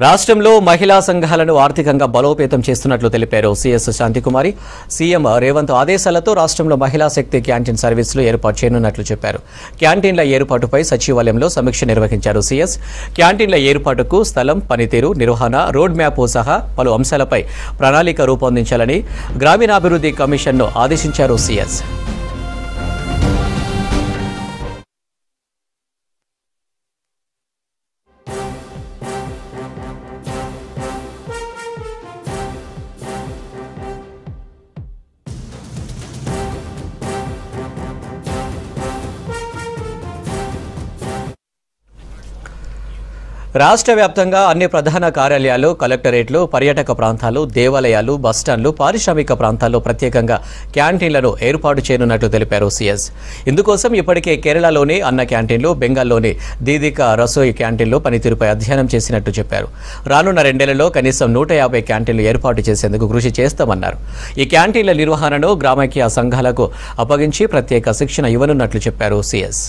రాష్ట్రంలో మహిళా సంఘాలను ఆర్థికంగా బలోపేతం చేస్తున్నట్లు తెలిపారు సీఎస్ శాంతికుమారి. సీఎం రేవంత్ ఆదేశాలతో రాష్ట్రంలో మహిళా శక్తి క్యాంటీన్ సర్వీసులు ఏర్పాటు చేయనున్నట్లు చెప్పారు. క్యాంటీన్ల ఏర్పాటుపై సచివాలయంలో సమీక్ష నిర్వహించారు సీఎస్. క్యాంటీన్ల ఏర్పాటుకు స్థలం, పనితీరు, నిర్వహణ, రోడ్ మ్యాప్ సహా పలు అంశాలపై ప్రణాళిక రూపొందించాలని గ్రామీణాభివృద్ధి కమిషన్ను ఆదేశించారు సీఎస్. రాష్ట్ర వ్యాప్తంగా అన్ని ప్రధాన కార్యాలయాలు, కలెక్టరేట్లు, పర్యాటక ప్రాంతాలు, దేవాలయాలు, బస్టాండ్లు, పారిశ్రామిక ప్రాంతాల్లో ప్రత్యేకంగా క్యాంటీన్లను ఏర్పాటు చేయనున్నట్లు తెలిపారు సీఎస్. ఇందుకోసం ఇప్పటికే కేరళలోని అన్న క్యాంటీన్లు, బెంగాల్లోని దీదిక రసోయి క్యాంటీన్లు పనితీరుపై అధ్యయనం చేసినట్టు చెప్పారు. రానున్న 2 నెలల్లో కనీసం 150 క్యాంటీన్లు ఏర్పాటు చేసేందుకు కృషి చేస్తామన్నారు. ఈ క్యాంటీన్ల నిర్వహణను గ్రామైక్య సంఘాలకు అప్పగించి ప్రత్యేక శిక్షణ ఇవ్వనున్నట్లు చెప్పారు సీఎస్.